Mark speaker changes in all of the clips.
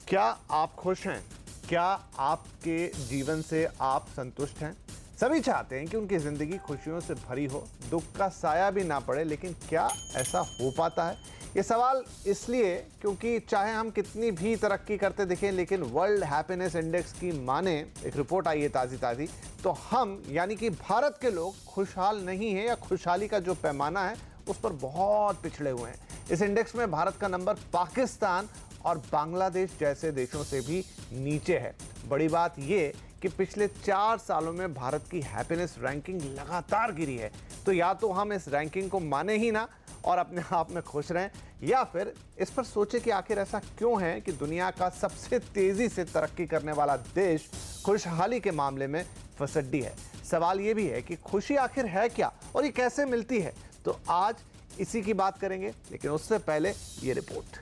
Speaker 1: क्या आप खुश हैं? क्या आपके जीवन से आप संतुष्ट हैं? सभी चाहते हैं कि उनकी जिंदगी खुशियों से भरी हो, दुख का साया भी ना पड़े, लेकिन क्या ऐसा हो पाता है? ये सवाल इसलिए क्योंकि चाहे हम कितनी भी तरक्की करते दिखें, लेकिन वर्ल्ड हैप्पीनेस इंडेक्स की माने, एक रिपोर्ट आई है ताज़ी, तो हम यानी कि भारत के लोग खुशहाल नहीं हैं, या खुशहाली का जो पैमाना है उस पर बहुत पिछड़े हुए हैं। इस इंडेक्स में भारत का नंबर पाकिस्तान और बांग्लादेश जैसे देशों से भी नीचे है। बड़ी बात यह कि पिछले 4 सालों में भारत की हैप्पीनेस रैंकिंग लगातार गिरी है। तो या तो हम इस रैंकिंग को माने ही ना और अपने आप में खुश रहें, या फिर इस पर सोचें कि आखिर ऐसा क्यों है कि दुनिया का सबसे तेजी से तरक्की करने वाला देश खुशहाली के मामले में फसड्डी है। सवाल यह भी है कि खुशी आखिर है क्या और ये कैसे मिलती है। तो आज इसी की बात करेंगे, लेकिन उससे पहले ये रिपोर्ट।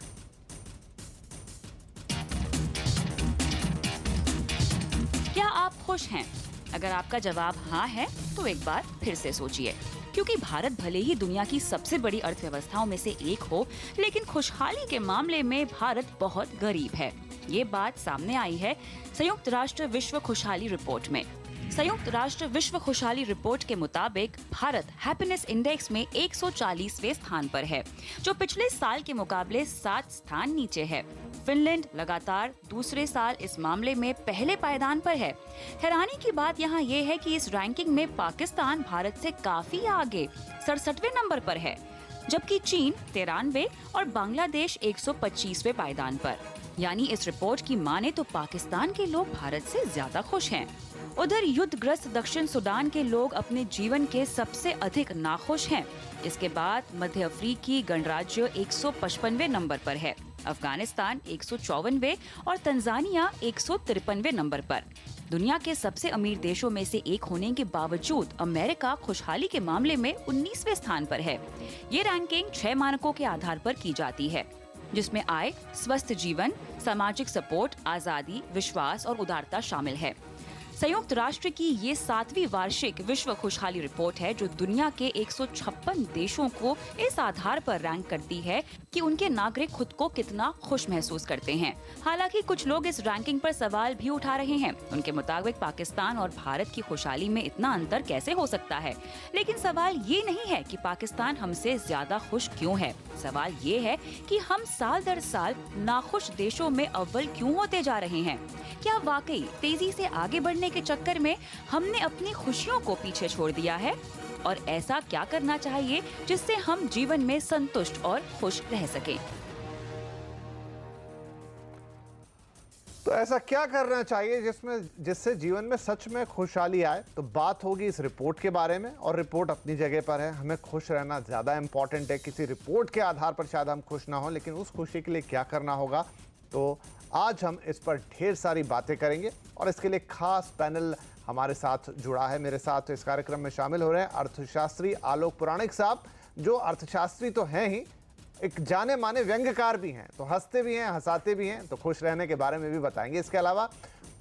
Speaker 2: क्या आप खुश हैं? अगर आपका जवाब हाँ है तो एक बार फिर से सोचिए, क्योंकि भारत भले ही दुनिया की सबसे बड़ी अर्थव्यवस्थाओं में से एक हो, लेकिन खुशहाली के मामले में भारत बहुत गरीब है। ये बात सामने आई है संयुक्त राष्ट्र विश्व खुशहाली रिपोर्ट में। संयुक्त राष्ट्र विश्व खुशहाली रिपोर्ट के मुताबिक भारत हैप्पीनेस इंडेक्स में 140वें स्थान पर है, जो पिछले साल के मुकाबले 7 स्थान नीचे है। फिनलैंड लगातार दूसरे साल इस मामले में पहले पायदान पर है। हैरानी की बात यहाँ ये है कि इस रैंकिंग में पाकिस्तान भारत से काफी आगे 67वें नंबर पर है, जबकि चीन 93 और बांग्लादेश 125वें पायदान पर। यानी इस रिपोर्ट की माने तो पाकिस्तान के लोग भारत से ज्यादा खुश हैं। उधर युद्धग्रस्त दक्षिण सूडान के लोग अपने जीवन के सबसे अधिक नाखुश हैं। इसके बाद मध्य अफ्रीकी गणराज्य 155वें नंबर पर है, अफगानिस्तान 154वें और तंजानिया 153वें नंबर पर। दुनिया के सबसे अमीर देशों में से एक होने के बावजूद अमेरिका खुशहाली के मामले में 19वें स्थान पर है। ये रैंकिंग 6 मानकों के आधार पर की जाती है, जिसमें आय, स्वस्थ जीवन, सामाजिक सपोर्ट, आजादी, विश्वास और उदारता शामिल है। संयुक्त राष्ट्र की ये 7वीं वार्षिक विश्व खुशहाली रिपोर्ट है, जो दुनिया के 156 देशों को इस आधार पर रैंक करती है कि उनके नागरिक खुद को कितना खुश महसूस करते हैं। हालांकि कुछ लोग इस रैंकिंग पर सवाल भी उठा रहे हैं। उनके मुताबिक पाकिस्तान और भारत की खुशहाली में इतना अंतर कैसे हो सकता है। लेकिन सवाल ये नहीं है कि पाकिस्तान हमसे ज्यादा खुश क्यों है। सवाल ये है कि हम साल दर साल नाखुश देशों में अव्वल क्यों होते जा रहे हैं। क्या वाकई तेजी से आगे बढ़ने के चक्कर में हमने अपनी खुशियों को पीछे छोड़ दिया है? और ऐसा क्या करना चाहिए जिससे हम जीवन में संतुष्ट और खुश रह सकें?
Speaker 1: तो ऐसा क्या करना चाहिए जिससे जीवन में सच में खुशहाली आए? तो बात होगी इस रिपोर्ट के बारे में, और रिपोर्ट अपनी जगह पर है। हमें खुश रहना ज़्यादा इंपॉर्टेंट है। किसी रिपोर्ट के आधार पर शायद हम खुश ना हो, लेकिन उस खुशी के लिए क्या करना होगा, तो आज हम इस पर ढेर सारी बातें करेंगे। और इसके लिए खास पैनल हमारे साथ जुड़ा है। मेरे साथ इस कार्यक्रम में शामिल हो रहे हैं अर्थशास्त्री आलोक पुराणिक साहब, जो अर्थशास्त्री तो हैं ही, एक जाने माने व्यंग्यकार भी हैं। तो हंसते भी हैं, हंसाते भी हैं, तो खुश रहने के बारे में भी बताएंगे। इसके अलावा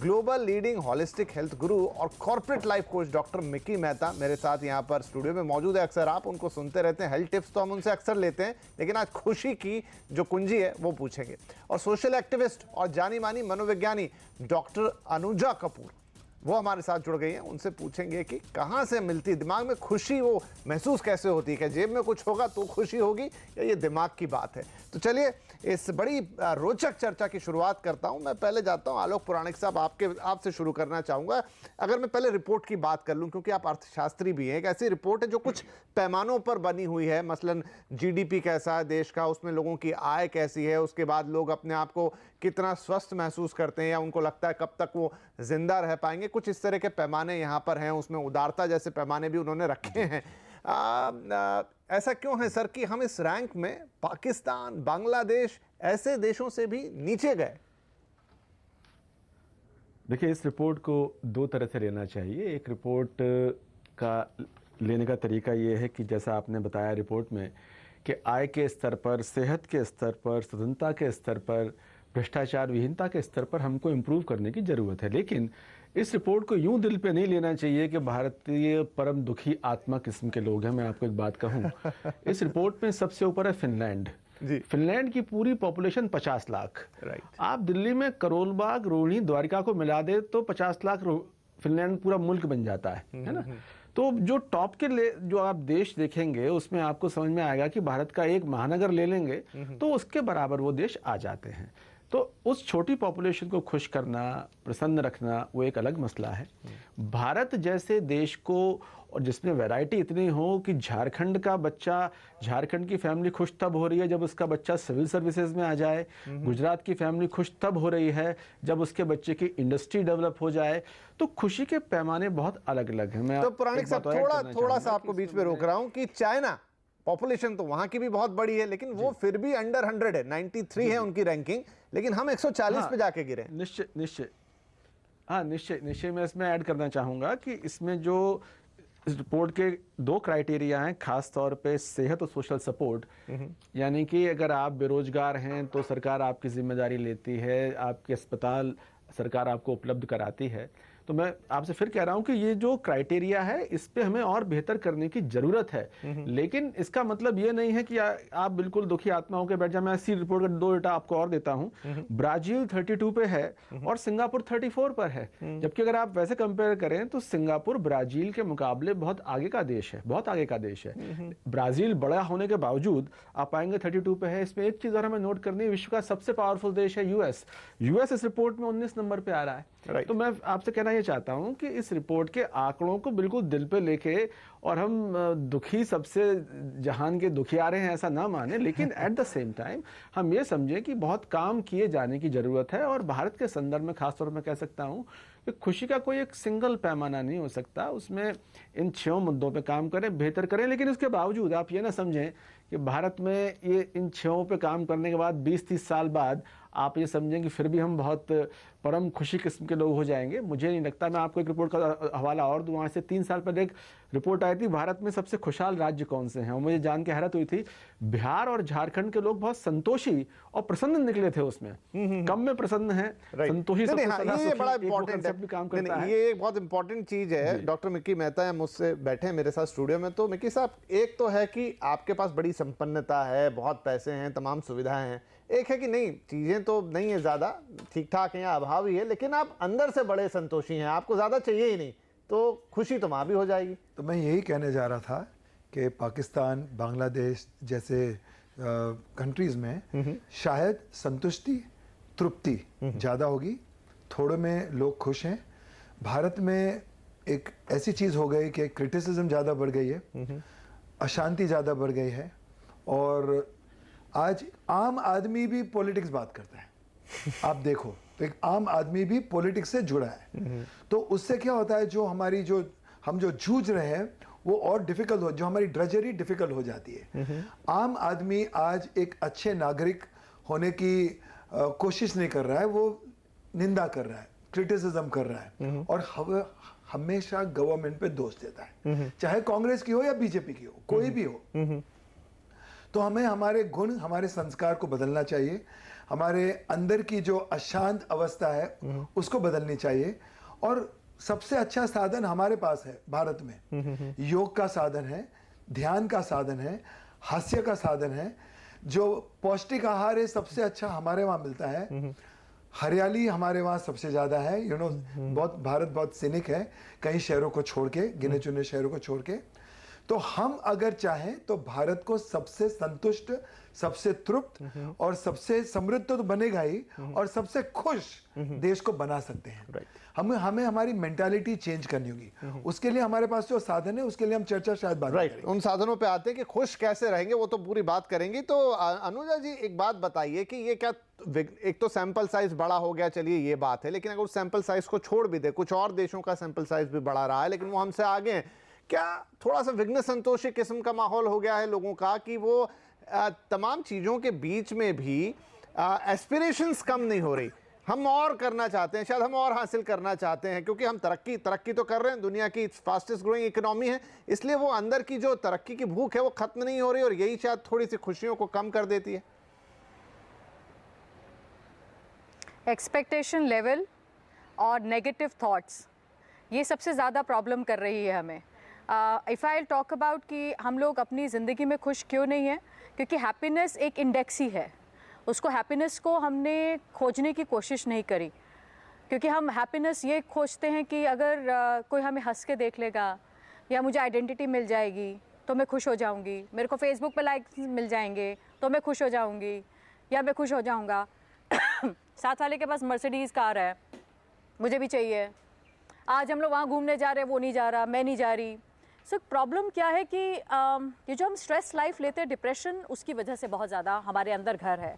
Speaker 1: ग्लोबल लीडिंग हॉलिस्टिक हेल्थ गुरु और corporate life coach doctor Mickey Mehta मेरे साथ यहाँ पर स्टूडियो में मौजूद है। अक्सर आप उनको सुनते रहते हैं, हेल्थ टिप्स तो हम उनसे अक्सर लेते हैं, लेकिन आज खुशी की जो कुंजी है वो पूछेंगे। और सोशल एक्टिविस्ट और जानी मानी मनोविज्ञानी डॉक्टर अनुजा कपूर, वो हमारे साथ जुड़ गई हैं। उनसे पूछेंगे कि कहाँ से मिलती दिमाग में खुशी, वो महसूस कैसे होती है। क्या जेब में कुछ होगा तो खुशी होगी, या ये दिमाग की बात है? तो चलिए इस बड़ी रोचक चर्चा की शुरुआत करता हूं। मैं पहले जाता हूं आलोक पुराणिक साहब, आपसे शुरू करना चाहूँगा। अगर मैं पहले रिपोर्ट की बात कर लूँ, क्योंकि आप अर्थशास्त्री भी हैं, एक ऐसी रिपोर्ट है जो कुछ पैमानों पर बनी हुई है। मसलन जीडीपी कैसा है देश का, उसमें लोगों की आय कैसी है, उसके बाद लोग अपने आप को कितना स्वस्थ महसूस करते हैं, या उनको लगता है कब तक वो जिंदा रह पाएंगे। कुछ इस तरह के पैमाने यहाँ पर हैं। उसमें उदारता जैसे पैमाने भी उन्होंने रखे हैं। ऐसा क्यों है सर कि हम इस रैंक में पाकिस्तान, बांग्लादेश ऐसे देशों से भी नीचे गए?
Speaker 3: देखिए, इस रिपोर्ट को 2 तरह से लेना चाहिए। एक रिपोर्ट का लेने का तरीका ये है कि जैसा आपने बताया रिपोर्ट में कि आय के स्तर पर, सेहत के स्तर पर, स्वतंत्रता के स्तर पर, भ्रष्टाचार विहीनता के स्तर पर हमको इम्प्रूव करने की ज़रूरत है। लेकिन इस रिपोर्ट को यूं दिल पे नहीं लेना चाहिए कि भारतीय परम दुखी आत्मा किस्म के लोग हैं। मैं आपको एक बात कहूं, इस रिपोर्ट में सबसे ऊपर है फिनलैंड।
Speaker 1: जी।
Speaker 3: फिनलैंड की पूरी पॉपुलेशन 50 लाख।
Speaker 1: राइट।
Speaker 3: आप दिल्ली में करोल बाग, रोहिणी, द्वारिका को मिला दे तो 50 लाख फिनलैंड पूरा मुल्क बन जाता है ना। तो जो टॉप के जो आप देश देखेंगे उसमें आपको समझ में आएगा कि भारत का एक महानगर ले लेंगे तो उसके बराबर वो देश आ जाते हैं। तो उस छोटी पॉपुलेशन को खुश करना, प्रसन्न रखना, वो एक अलग मसला है। भारत जैसे देश को, और जिसमें वैरायटी इतनी हो कि झारखंड का बच्चा, झारखंड की फैमिली खुश तब हो रही है जब उसका बच्चा सिविल सर्विसेज में आ जाए, गुजरात की फैमिली खुश तब हो रही है जब उसके बच्चे की इंडस्ट्री डेवलप हो जाए। तो खुशी के पैमाने बहुत अलग अलग हैं। मैं
Speaker 1: तो पुराणिक साहब थोड़ा सा आपको बीच में रोक रहा हूं कि चाइना पॉपुलेशन तो वहां की भी बहुत बड़ी है, लेकिन वो फिर भी अंडर 100 है, 93 है उनकी रैंकिंग, लेकिन हम 140 पे जाके गिरे।
Speaker 3: निश्चय मैं इसमें ऐड करना चाहूंगा कि इसमें जो इस रिपोर्ट के 2 क्राइटेरिया हैं, खास तौर पे सेहत और सोशल सपोर्ट। यानी कि अगर आप बेरोजगार हैं तो सरकार आपकी जिम्मेदारी लेती है, आपके अस्पताल सरकार आपको उपलब्ध कराती है। तो मैं आपसे फिर कह रहा हूं कि ये जो क्राइटेरिया है इस पे हमें और बेहतर करने की जरूरत है। लेकिन इसका मतलब ये नहीं है कि आप बिल्कुल दुखी आत्मा होकर बैठ जाए। मैं इसी रिपोर्ट का 2 डेटा आपको और देता हूं। ब्राजील 32 पे है और सिंगापुर 34 पर है। जबकि अगर आप वैसे कंपेयर करें तो सिंगापुर ब्राजील के मुकाबले बहुत आगे का देश है, बहुत आगे का देश है। ब्राजील बड़ा होने के बावजूद आप पाएंगे 32 पे है। इसमें एक चीज और हमें नोट करनी है, विश्व का सबसे पावरफुल देश है यूएस। यूएस इस रिपोर्ट में 19 नंबर पे आ रहा है। तो मैं आपसे कहना ये चाहता हूं कि इस रिपोर्ट के आंकड़ों को बिल्कुल दिल पे लेके, और हम दुखी सबसे जहान के दुखियारे हैं ऐसा ना माने, लेकिन एट द सेम टाइम हम ये समझें कि बहुत काम किए जाने की जरूरत है। और भारत के संदर्भ में खासतौर पर मैं कह सकता हूं कि खुशी का कोई एक सिंगल पैमाना नहीं हो सकता। उसमें इन 6 मुद्दों पे काम करें, बेहतर करें, लेकिन उसके बावजूद आप ये ना समझें कि भारत में ये इन 6 पे काम करने के बाद 20-30 साल बाद आप ये समझें कि फिर भी हम बहुत परम खुशी किस्म के लोग हो जाएंगे। मुझे नहीं लगता। मैं आपको एक रिपोर्ट का हवाला और दूं। वहाँ से 3 साल पहले एक रिपोर्ट आई थी, भारत में सबसे खुशहाल राज्य कौन से हैं, और मुझे जान के हैरत हुई थी। बिहार और झारखंड के लोग बहुत संतोषी और प्रसन्न निकले थे उसमें। कम में प्रसन्न है, संतोषी सबसे सदा सुखी,
Speaker 1: ये बड़ा
Speaker 3: एक वो
Speaker 1: इंपॉर्टेंट
Speaker 3: concept भी काम करता है।
Speaker 1: ये एक बहुत इंपॉर्टेंट चीज है। डॉक्टर मिक्की मेहता है मुझसे बैठे हैं मेरे साथ स्टूडियो में। तो मिक्की साहब, एक तो है कि आपके पास बड़ी संपन्नता है, बहुत पैसे हैं, तमाम सुविधाएं हैं। एक है कि नहीं, चीजें तो नहीं है ज्यादा, ठीक ठाक है या अभाव ही है, लेकिन आप अंदर से बड़े संतोषी हैं, आपको ज्यादा चाहिए ही नहीं, तो खुशी तो वहां भी हो जाएगी।
Speaker 4: तो मैं यही कहने जा रहा था कि पाकिस्तान, बांग्लादेश जैसे कंट्रीज में शायद संतुष्टि, तृप्ति ज़्यादा होगी, थोड़े में लोग खुश हैं। भारत में एक ऐसी चीज़ हो गई कि क्रिटिसिज्म ज़्यादा बढ़ गई है, अशांति ज़्यादा बढ़ गई है, और आज आम आदमी भी पॉलिटिक्स बात करता है। आप देखो तो एक आम आदमी भी पॉलिटिक्स से जुड़ा है। तो उससे क्या होता है, जो हमारी जो हम जो जूझ रहे हैं वो और डिफिकल्ट हो, जो हमारी ड्रेजरी डिफिकल्ट हो जाती है। आम आदमी आज एक अच्छे नागरिक होने की कोशिश नहीं कर रहा है, वो निंदा कर रहा है, क्रिटिसिज्म कर रहा है, और हमेशा गवर्नमेंट पे दोष देता है, चाहे कांग्रेस की हो या बीजेपी की हो, कोई भी हो। तो हमें हमारे गुण, हमारे संस्कार को बदलना चाहिए। हमारे अंदर की जो अशांत अवस्था है उसको बदलनी चाहिए। और सबसे अच्छा साधन हमारे पास है भारत में, योग का साधन है, ध्यान का साधन है, हास्य का साधन है। जो पौष्टिक आहार है सबसे अच्छा हमारे वहाँ मिलता है। हरियाली हमारे वहाँ सबसे ज़्यादा है। बहुत भारत बहुत सिनिक है कई शहरों को छोड़ के, गिने चुने शहरों को छोड़ के। तो हम अगर चाहें तो भारत को सबसे संतुष्ट, सबसे तृप्त और सबसे समृद्ध तो बनेगा ही, और सबसे खुश देश को बना सकते हैं। हमें हमारी मेंटालिटी चेंज करनी होगी। उसके लिए हमारे पास जो साधन है उसके लिए हम चर्चा शायद बाद में करेंगे।
Speaker 1: उन साधनों पे आते हैं कि खुश कैसे रहेंगे, वो तो पूरी बात करेंगे। तो अनुजा जी, एक बात बताइए कि ये क्या, एक तो सैंपल साइज बड़ा हो गया, चलिए ये बात है, लेकिन अगर उस सैंपल साइज को छोड़ भी दे, कुछ और देशों का सैंपल साइज भी बढ़ा रहा है लेकिन वो हमसे आगे हैं, क्या थोड़ा सा विघ्न संतोषी किस्म का माहौल हो गया है लोगों का कि वो तमाम चीजों के बीच में भी एस्पिरेशंस कम नहीं हो रही? हम और करना चाहते हैं, शायद हम और हासिल करना चाहते हैं, क्योंकि हम तरक्की तो कर रहे हैं, दुनिया की फास्टेस्ट ग्रोइंग इकोनॉमी है, इसलिए वो अंदर की जो तरक्की की भूख है वो खत्म नहीं हो रही, और यही शायद थोड़ी सी खुशियों को कम कर देती है।
Speaker 5: एक्सपेक्टेशन लेवल और नेगेटिव थॉट्स, ये सबसे ज़्यादा प्रॉब्लम कर रही है हमें। इफ़ आई टॉक अबाउट कि हम लोग अपनी ज़िंदगी में खुश क्यों नहीं हैं, क्योंकि हैप्पीनेस एक इंडेक्स ही है। उसको हैप्पीनेस को हमने खोजने की कोशिश नहीं करी, क्योंकि हम हैप्पीनेस ये खोजते हैं कि अगर कोई हमें हंस के देख लेगा या मुझे आइडेंटिटी मिल जाएगी तो मैं खुश हो जाऊंगी, मेरे को फेसबुक पे लाइक्स मिल जाएंगे तो मैं खुश हो जाऊंगी या मैं खुश हो जाऊंगा। साथ वाले के पास मर्सिडीज़ कार है, मुझे भी चाहिए। आज हम लोग वहाँ घूमने जा रहे हैं, वो नहीं जा रहा, मैं नहीं जा रही। सो प्रॉब्लम क्या है कि ये जो हम स्ट्रेस लाइफ लेते हैं, डिप्रेशन, उसकी वजह से बहुत ज़्यादा हमारे अंदर घर है।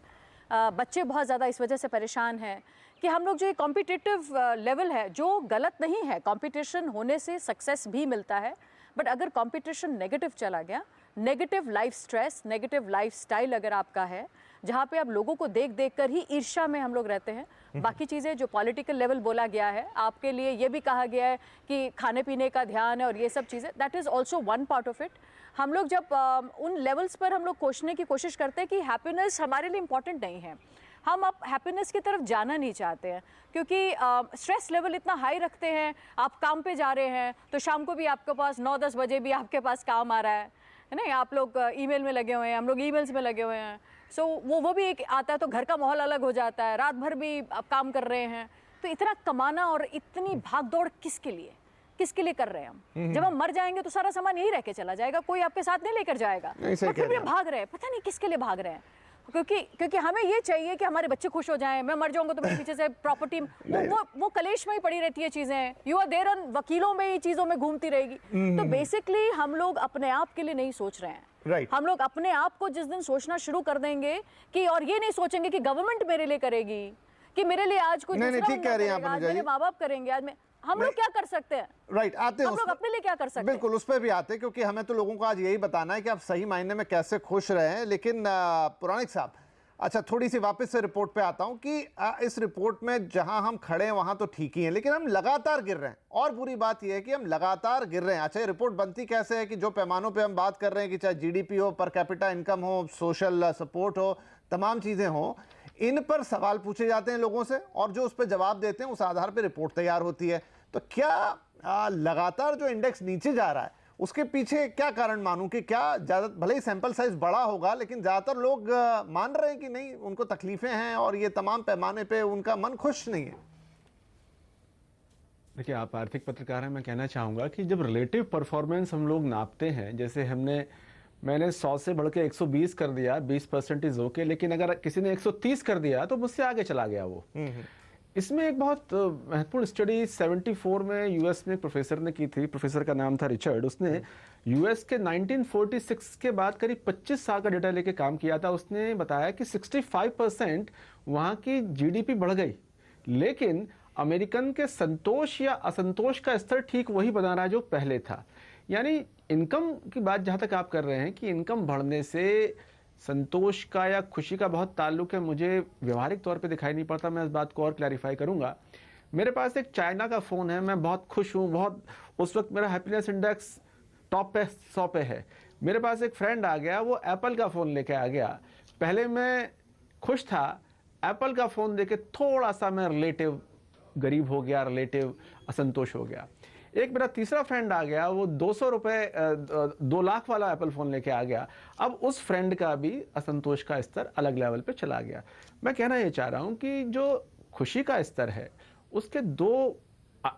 Speaker 5: बच्चे बहुत ज़्यादा इस वजह से परेशान हैं कि हम लोग जो ये कॉम्पिटिटिव लेवल है, जो गलत नहीं है, कंपटीशन होने से सक्सेस भी मिलता है, बट अगर कंपटीशन नेगेटिव चला गया, negative life stress, negative life style अगर आपका है, जहाँ पे आप लोगों को देख देख कर ही ईर्ष्या में हम लोग रहते हैं। बाकी चीज़ें जो पॉलिटिकल लेवल बोला गया है, आपके लिए ये भी कहा गया है कि खाने पीने का ध्यान है और ये सब चीज़ें, that is also one part of it. हम लोग जब उन लेवल्स पर हम लोग कोसने की कोशिश करते हैं कि हैप्पीनेस हमारे लिए इम्पॉर्टेंट नहीं है, हम अब हैप्पीनेस की तरफ जाना नहीं चाहते हैं, क्योंकि स्ट्रेस लेवल इतना हाई रखते हैं। आप काम पे जा रहे हैं तो शाम को भी आपके पास 9-10 बजे भी आपके पास काम आ रहा है नहीं, आप लोग ईमेल में लगे हुए हैं, हम लोग ईमेल्स में लगे हुए हैं। सो वो भी एक आता है तो घर का माहौल अलग हो जाता है, रात भर भी आप काम कर रहे हैं। तो इतना कमाना और इतनी भाग दौड़ किसके लिए कर रहे हैं हम? जब हम मर जाएंगे तो सारा सामान यही रह के चला जाएगा, कोई आपके साथ नहीं लेकर जाएगा। फिर भी भाग रहे हैं, पता नहीं किसके लिए भाग रहे हैं, क्योंकि हमें ये चाहिए कि हमारे बच्चे खुश हो जाएं। मैं मर जाऊंगा तो मेरे पीछे से प्रॉपर्टी वो कलेश में ही पड़ी रहती है चीजें। यू आर देयर ऑन वकीलों में ही चीजों में घूमती रहेगी। तो बेसिकली हम लोग अपने आप के लिए नहीं सोच रहे हैं। हम लोग अपने आप को जिस दिन सोचना शुरू कर देंगे कि, और ये नहीं सोचेंगे कि गवर्नमेंट मेरे लिए करेगी, कि मेरे लिए आज कोई दूसरा
Speaker 1: ठीक कह रही हैं आप,
Speaker 5: आज मेरे माँ बाप करेंगे, आज हम लोग क्या कर सकते हैं?
Speaker 1: राइट, आते हैं
Speaker 5: हम लोग अपने लिए क्या कर सकते हैं?
Speaker 1: बिल्कुल, उस पर भी आते हैं, क्योंकि हमें तो लोगों को आज यही बताना है कि आप सही मायने में कैसे खुश रहे हैं। लेकिन पुराणिक साहब, अच्छा थोड़ी सी वापस से रिपोर्ट पे आता हूं कि इस रिपोर्ट में जहां हम खड़े हैं वहां तो ठीक ही है, लेकिन हम लगातार गिर रहे हैं। और बुरी बात यह है कि हम लगातार गिर रहे हैं। अच्छा, ये रिपोर्ट बनती कैसे है कि जो पैमानों पे हम बात कर रहे हैं कि चाहे जीडीपी हो, पर कैपिटा इनकम हो, सोशल सपोर्ट हो, तमाम चीजें हो, इन पर सवाल पूछे जाते हैं लोगों से और जो उस पर जवाब देते हैं उस आधार पर रिपोर्ट तैयार होती है। तो क्या लगातार जो इंडेक्स नीचे जा रहा है उसके पीछे क्या कारण मानूं कि क्या ज्यादा, भले ही सैंपल साइज बड़ा होगा, लेकिन ज्यादातर लोग मान रहे हैं कि नहीं, उनको तकलीफें हैं और ये तमाम पैमाने पे उनका मन खुश नहीं है?
Speaker 3: देखिए, आप आर्थिक पत्रकार हैं, मैं कहना चाहूंगा कि जब रिलेटिव परफॉर्मेंस हम लोग नापते हैं, जैसे मैंने 100 से बढ़ के 120 कर दिया, 20% इज ओके, लेकिन अगर किसी ने 130 कर दिया तो मुझसे आगे चला गया वो। इसमें एक बहुत महत्वपूर्ण स्टडी 74 में यूएस में एक प्रोफेसर ने की थी। प्रोफेसर का नाम था रिचर्ड। उसने यूएस के 1946 के बाद करीब 25 साल का डेटा लेके काम किया था। उसने बताया कि 65% वहाँ की जीडीपी बढ़ गई, लेकिन अमेरिकन के संतोष या असंतोष का स्तर ठीक वही बना रहा जो पहले था। यानी इनकम की बात जहाँ तक आप कर रहे हैं कि इनकम बढ़ने से संतोष का या खुशी का बहुत ताल्लुक है, मुझे व्यवहारिक तौर पे दिखाई नहीं पड़ता। मैं इस बात को और क्लैरिफाई करूंगा। मेरे पास एक चाइना का फ़ोन है, मैं बहुत खुश हूँ, बहुत, उस वक्त मेरा हैप्पीनेस इंडेक्स टॉप पे 100 पे है। मेरे पास एक फ्रेंड आ गया, वो एप्पल का फ़ोन लेके आ गया। पहले मैं खुश था, एप्पल का फ़ोन देके थोड़ा सा मैं रिलेटिव गरीब हो गया, रिलेटिव असंतोष हो गया। एक मेरा तीसरा फ्रेंड आ गया, वो 200 रुपये 2 लाख वाला एप्पल फ़ोन लेके आ गया। अब उस फ्रेंड का भी असंतोष का स्तर अलग लेवल पे चला गया। मैं कहना ये चाह रहा हूँ कि जो खुशी का स्तर है उसके 2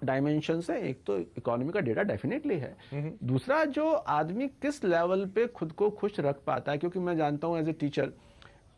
Speaker 3: डायमेंशंस हैं। एक तो इकोनॉमी का डेटा डेफिनेटली है, दूसरा जो आदमी किस लेवल पे खुद को खुश रख पाता है। क्योंकि मैं जानता हूँ एज ए टीचर,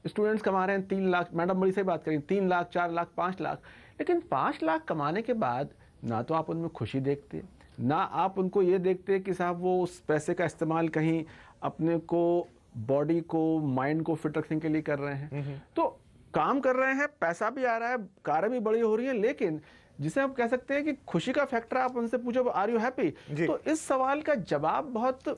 Speaker 3: स्टूडेंट्स कमा रहे हैं 3 लाख, मैडम बड़ी सही बात करें, 3 लाख, 4 लाख, 5 लाख, लेकिन 5 लाख कमाने के बाद ना तो आप उनमें खुशी देखते, ना आप उनको ये देखते कि साहब वो उस पैसे का इस्तेमाल कहीं अपने को, बॉडी को, माइंड को फिट रखने के लिए कर रहे हैं। तो काम कर रहे हैं, पैसा भी आ रहा है, कारें भी बड़ी हो रही है, लेकिन जिसे हम कह सकते हैं कि खुशी का फैक्टर आप उनसे पूछो आर यू हैप्पी, तो इस सवाल का जवाब बहुत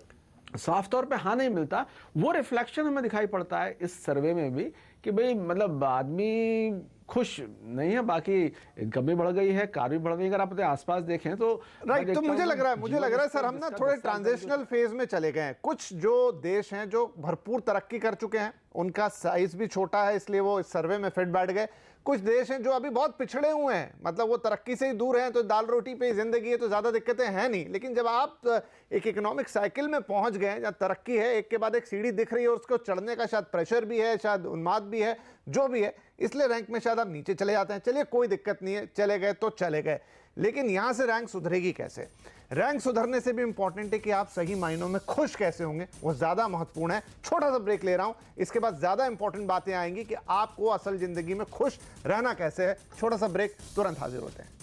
Speaker 3: साफ तौर पे हाँ नहीं मिलता। वो रिफ्लेक्शन हमें दिखाई पड़ता है इस सर्वे में भी कि भाई मतलब आदमी खुश नहीं है, बाकी इनकम भी बढ़ गई है, कार भी बढ़ गई। अगर आप अपने आसपास देखें तो
Speaker 1: राइट, तो मुझे लग रहा है सर हम ना थोड़े ट्रांजिशनल फेज में चले गए हैं। कुछ जो देश हैं जो भरपूर तरक्की कर चुके हैं, उनका साइज भी छोटा है, इसलिए वो इस सर्वे में फिट बैठ गए। कुछ देश हैं जो अभी बहुत पिछड़े हुए हैं, मतलब वो तरक्की से ही दूर हैं, तो दाल रोटी पे जिंदगी है, तो ज़्यादा दिक्कतें हैं नहीं। लेकिन जब आप एक इकोनॉमिक साइकिल में पहुंच गए जहाँ तरक्की है, एक के बाद एक सीढ़ी दिख रही है और उसको चढ़ने का शायद प्रेशर भी है, शायद उन्माद भी है, जो भी है, इसलिए रैंक में शायद आप नीचे चले जाते हैं। चलिए कोई दिक्कत नहीं है, चले गए तो चले गए, लेकिन यहां से रैंक सुधरेगी कैसे? रैंक सुधरने से भी इंपॉर्टेंट है कि आप सही मायनों में खुश कैसे होंगे, वो ज्यादा महत्वपूर्ण है। छोटा सा ब्रेक ले रहा हूं, इसके बाद ज्यादा इंपॉर्टेंट बातें आएंगी कि आपको असल जिंदगी में खुश रहना कैसे है। छोटा सा ब्रेक, तुरंत हाजिर होते हैं।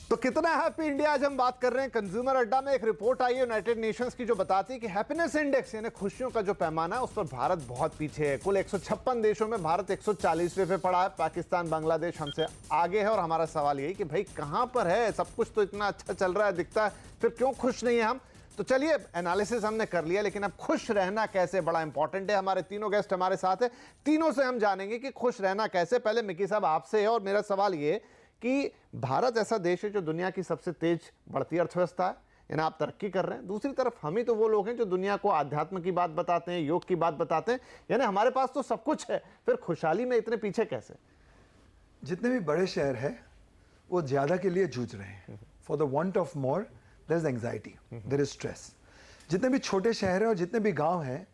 Speaker 1: तो कितना हैप्पी इंडिया आज हम बात कर रहे हैं। कंज्यूमर अड्डा में एक रिपोर्ट आई है यूनाइटेड नेशंस की, जो बताती है कि हैप्पीनेस इंडेक्स यानी खुशियों का जो पैमाना है उस पर भारत बहुत पीछे है। कुल 156 देशों में भारत 140वें पे पड़ा है। पाकिस्तान, बांग्लादेश हमसे आगे है। और हमारा सवाल यही कि भाई कहां पर है? सब कुछ तो इतना अच्छा चल रहा है, दिखता है, फिर क्यों खुश नहीं है हम? तो चलिए, एनालिसिस हमने कर लिया, लेकिन अब खुश रहना कैसे बड़ा इंपॉर्टेंट है। हमारे तीनों गेस्ट हमारे साथ है, तीनों से हम जानेंगे कि खुश रहना कैसे। पहले मिकी साहब आपसे है, और मेरा सवाल ये कि भारत ऐसा देश है जो दुनिया की सबसे तेज बढ़ती अर्थव्यवस्था है, यानी आप तरक्की कर रहे हैं। दूसरी तरफ हम ही तो वो लोग हैं जो दुनिया को आध्यात्म की बात बताते हैं, योग की बात बताते हैं, यानी हमारे पास तो सब कुछ है, फिर खुशहाली में इतने पीछे कैसे?
Speaker 4: जितने भी बड़े शहर हैं वो ज़्यादा के लिए जूझ रहे हैं। For the want of more there is anxiety, there is stress. जितने भी छोटे शहर हैं और जितने भी गांव हैं,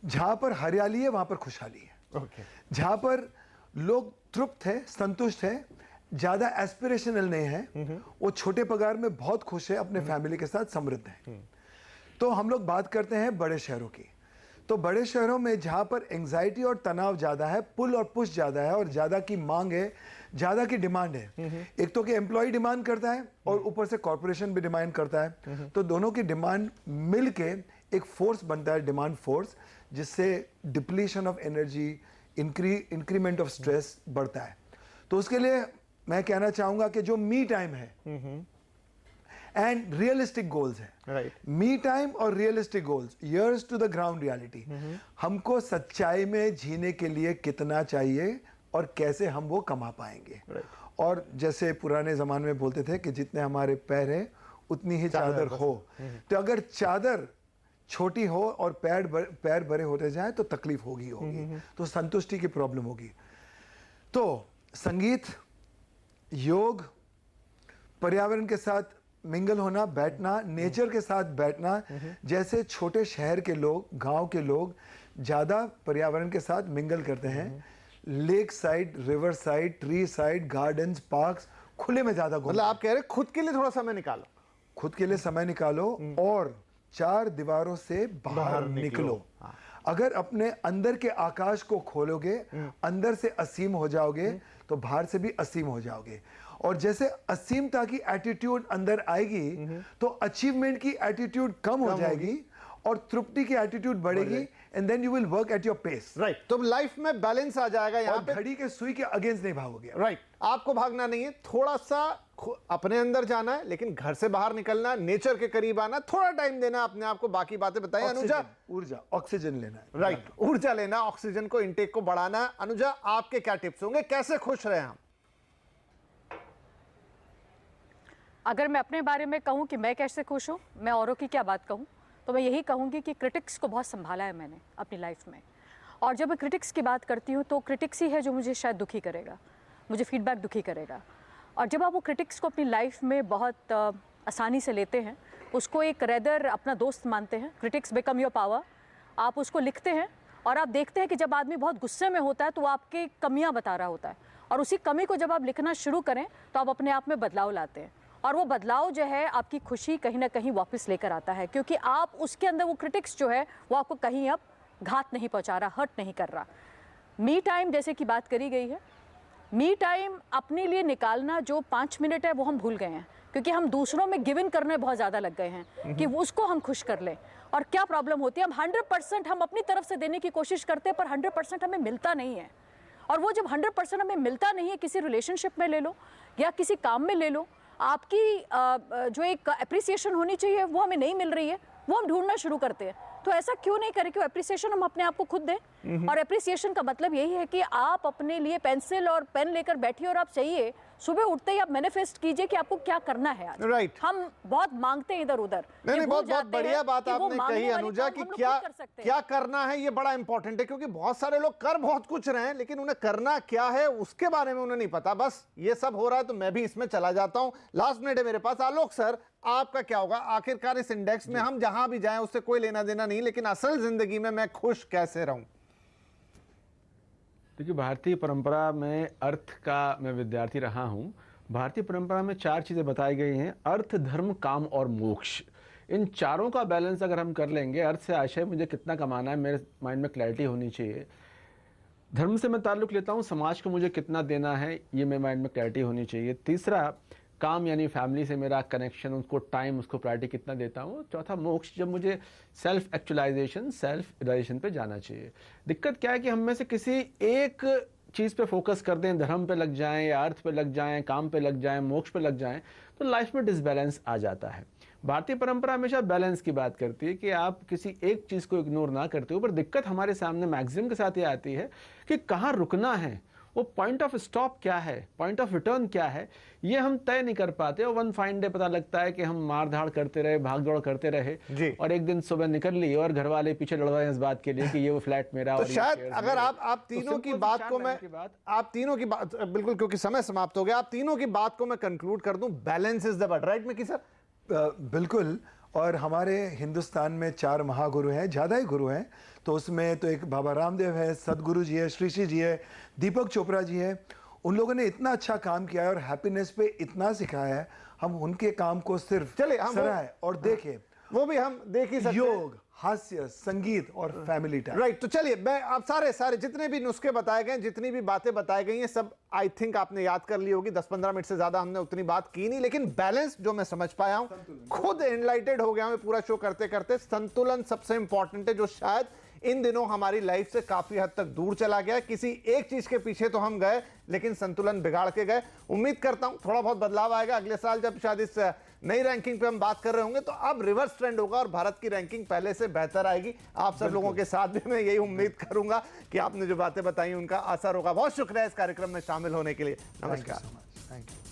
Speaker 4: जहां पर हरियाली है वहां पर खुशहाली है। जहां पर लोग तृप्त है, संतुष्ट है, ज्यादा एस्पिरेशनल नहीं है, वो छोटे पगार में बहुत खुश है, अपने फैमिली के साथ समृद्ध है। तो हम लोग बात करते हैं बड़े शहरों की। तो बड़े शहरों में जहां पर एंग्जाइटी और तनाव ज्यादा है, पुल और पुश ज्यादा है, और ज्यादा की मांग है, ज्यादा की डिमांड है। एक तो कि एम्प्लॉय डिमांड करता है और ऊपर से कॉर्पोरेशन भी डिमांड करता है। तो दोनों की डिमांड मिलके एक फोर्स बनता है, डिमांड फोर्स, जिससे depletion of energy, increment of stress बढ़ता है। तो उसके लिए मैं कहना चाहूंगा कि जो मी टाइम है एंड रियलिस्टिक गोल्स है, मी टाइम और realistic goals, ears to the ground reality, हमको सच्चाई में जीने के लिए कितना चाहिए और कैसे हम वो कमा पाएंगे। और जैसे पुराने जमाने में बोलते थे कि जितने हमारे पैर हैं उतनी ही चादर हो। तो अगर चादर छोटी हो और पैर बड़े होते जाए तो तकलीफ होगी, तो संतुष्टि की प्रॉब्लम होगी। तो संगीत, योग, पर्यावरण के साथ मिंगल होना, बैठना, नेचर के साथ बैठना, जैसे छोटे शहर के लोग, गांव के लोग ज्यादा पर्यावरण के साथ मिंगल करते हैं। Lake side, river side, tree side, gardens, parks, खुले में ज्यादा घूमते हैं।
Speaker 1: मतलब आप कह रहे हैं खुद के लिए थोड़ा समय निकालो,
Speaker 4: खुद के लिए समय निकालो और चार दीवारों से बाहर निकलो। अगर अपने अंदर के आकाश को खोलोगे, अंदर से असीम हो जाओगे, तो बाहर से भी असीम हो जाओगे। और जैसे असीमता की एटीट्यूड अंदर आएगी तो अचीवमेंट की एटीट्यूड कम हो जाएगी और तृप्ति की एटीट्यूड बढ़ेगी, and then you will work at your pace.
Speaker 1: Right. तो लाइफ में बैलेंस आ जाएगा यहाँ पे।
Speaker 4: घड़ी के सुई के अगेंस्ट नहीं भागोगे।
Speaker 1: राइट। आपको भागना नहीं है, थोड़ा सा अपने अंदर जाना है, लेकिन घर से बाहर निकलना, नेचर के करीब आना, थोड़ा टाइम देना अपने आप को। बाकी बातें बताइए अनुजा।
Speaker 4: ऊर्जा, ऑक्सीजन लेना है।
Speaker 1: राइट, ऊर्जा लेना, ऑक्सीजन को इंटेक को बढ़ाना। अनुजा, आपके क्या टिप्स होंगे, कैसे खुश रहे हम?
Speaker 5: अगर मैं अपने बारे में कहूँ कि मैं कैसे खुश हूँ, मैं औरों की क्या बात कहूँ, तो मैं यही कहूँगी कि क्रिटिक्स को बहुत संभाला है मैंने अपनी लाइफ में। और जब मैं क्रिटिक्स की बात करती हूँ तो क्रिटिक्स ही है जो मुझे शायद दुखी करेगा, मुझे फीडबैक दुखी करेगा। और जब आप वो क्रिटिक्स को अपनी लाइफ में बहुत आसानी से लेते हैं, उसको एक रेदर अपना दोस्त मानते हैं, क्रिटिक्स बिकम योर पावर। आप उसको लिखते हैं और आप देखते हैं कि जब आदमी बहुत गुस्से में होता है तो वो आपकी कमियाँ बता रहा होता है, और उसी कमी को जब आप लिखना शुरू करें तो आप अपने आप में बदलाव लाते हैं। और वो बदलाव जो है आपकी खुशी कहीं ना कहीं वापस लेकर आता है, क्योंकि आप उसके अंदर वो क्रिटिक्स जो है वो आपको कहीं अब घात नहीं पहुंचा रहा, हर्ट नहीं कर रहा। मी टाइम जैसे कि बात करी गई है, मी टाइम अपने लिए निकालना जो 5 मिनट है वो हम भूल गए हैं, क्योंकि हम दूसरों में गिव इन करने बहुत ज़्यादा लग गए हैं कि उसको हम खुश कर लें। और क्या प्रॉब्लम होती है, हम 100% हम अपनी तरफ से देने की कोशिश करते हैं, पर 100% हमें मिलता नहीं है। और वो जब 100% हमें मिलता नहीं है, किसी रिलेशनशिप में ले लो या किसी काम में ले लो, आपकी जो एक अप्रिसिएशन होनी चाहिए वो हमें नहीं मिल रही है, वो हम ढूंढना शुरू करते हैं। तो ऐसा क्यों नहीं करें कि अप्रिसिएशन हम अपने आप को खुद दें। और अप्रिसिएशन का मतलब यही है कि आप अपने लिए पेंसिल और पेन लेकर बैठिए और आप चाहिए सुबह उठते ही आप मैनिफेस्ट कीजिए कि आपको क्या करना है आज।
Speaker 1: Right.
Speaker 5: हम बहुत मांगते हैं इधर उधर।
Speaker 1: नहीं, बहुत बहुत बढ़िया बात आपने कही अनुजा कि क्या
Speaker 5: क्या
Speaker 1: करना है, ये बड़ा इंपॉर्टेंट है, क्योंकि बहुत सारे लोग कर बहुत कुछ रहे हैं लेकिन उन्हें करना क्या है उसके बारे में उन्हें नहीं पता। बस ये सब हो रहा है तो मैं भी इसमें चला जाता हूं। लास्ट मिनट है मेरे पास। आलोक सर, आपका क्या होगा? आखिरकार इस इंडेक्स में हम जहां भी जाएं उससे कोई लेना देना नहीं, लेकिन असल जिंदगी में मैं खुश कैसे रहूं?
Speaker 3: देखिए, भारतीय परंपरा में अर्थ का मैं विद्यार्थी रहा हूँ। भारतीय परंपरा में 4 चीज़ें बताई गई हैं: अर्थ, धर्म, काम और मोक्ष। इन चारों का बैलेंस अगर हम कर लेंगे, अर्थ से आशय मुझे कितना कमाना है, मेरे माइंड में क्लैरिटी होनी चाहिए। धर्म से मैं ताल्लुक़ लेता हूँ, समाज को मुझे कितना देना है, ये मेरे माइंड में क्लैरिटी होनी चाहिए। तीसरा, काम यानी फैमिली से मेरा कनेक्शन, उसको टाइम, उसको प्रायोरिटी कितना देता हूँ। चौथा, मोक्ष, जब मुझे सेल्फ एक्चुअलाइजेशन, सेल्फ रियलाइजेशन पे जाना चाहिए। दिक्कत क्या है कि हम में से किसी एक चीज़ पे फोकस कर दें, धर्म पे लग जाएं या अर्थ पे लग जाएं, काम पे लग जाएं, मोक्ष पे लग जाएं, तो लाइफ में डिसबैलेंस आ जाता है। भारतीय परंपरा हमेशा बैलेंस की बात करती है कि आप किसी एक चीज़ को इग्नोर ना करते हो। पर दिक्कत हमारे सामने मैक्सिमम के साथ ये आती है कि कहाँ रुकना है, वो पॉइंट ऑफ स्टॉप क्या है, पॉइंट ऑफ रिटर्न क्या है, ये हम तय नहीं कर पाते। और वन फाइन डे पता लगता है कि हम मार धाड़ करते रहे, भाग दौड़ करते रहे, और एक दिन सुबह निकल ली और घर वाले पीछे लड़ रहे हैं इस बात के लिए कि ये वो फ्लैट मेरा।
Speaker 1: तो शायद अगर आप तीनों की बात को मैं आप तीनों की बात बिल्कुल, क्योंकि समय समाप्त हो गया, आप तीनों की बात को मैं कंक्लूड कर दूं, balance is the word, right Mickey sir?
Speaker 4: बिल्कुल। और हमारे हिंदुस्तान में 4 महागुरु हैं, ज़्यादा ही गुरु हैं। तो उसमें तो एक बाबा रामदेव है, सदगुरु जी है, श्री श्री जी है, दीपक चोपड़ा जी है। उन लोगों ने इतना अच्छा काम किया है और हैप्पीनेस पे इतना सिखाया है। हम उनके काम को सिर्फ
Speaker 1: चलिए हम
Speaker 4: सराहें और देखें,
Speaker 1: वो भी हम देख ही सकते हैं।
Speaker 4: योग, हास्य, संगीत और फैमिली टाइम।
Speaker 1: राइट। तो चलिए, मैं आप सारे जितने भी नुस्खे बताए गए, जितनी भी बातें बताई गई हैं, सब आई थिंक आपने याद कर ली होगी। 10-15 मिनट से ज्यादा हमने उतनी बात की नहीं, लेकिन बैलेंस जो मैं समझ पाया हूं, खुद एनलाइटेड हो गया हूं पूरा शो करते करते। संतुलन सबसे इंपॉर्टेंट है, जो शायद इन दिनों हमारी लाइफ से काफी हद तक दूर चला गया। किसी एक चीज के पीछे तो हम गए, लेकिन संतुलन बिगाड़ के गए। उम्मीद करता हूं थोड़ा बहुत बदलाव आएगा अगले साल, जब शायद इस नई रैंकिंग पे हम बात कर रहे होंगे, तो अब रिवर्स ट्रेंड होगा और भारत की रैंकिंग पहले से बेहतर आएगी। आप सब लोगों के साथ भी मैं यही उम्मीद करूंगा कि आपने जो बातें बताई उनका असर होगा। बहुत शुक्रिया इस कार्यक्रम में शामिल होने के लिए। नमस्कार।
Speaker 4: Thank you.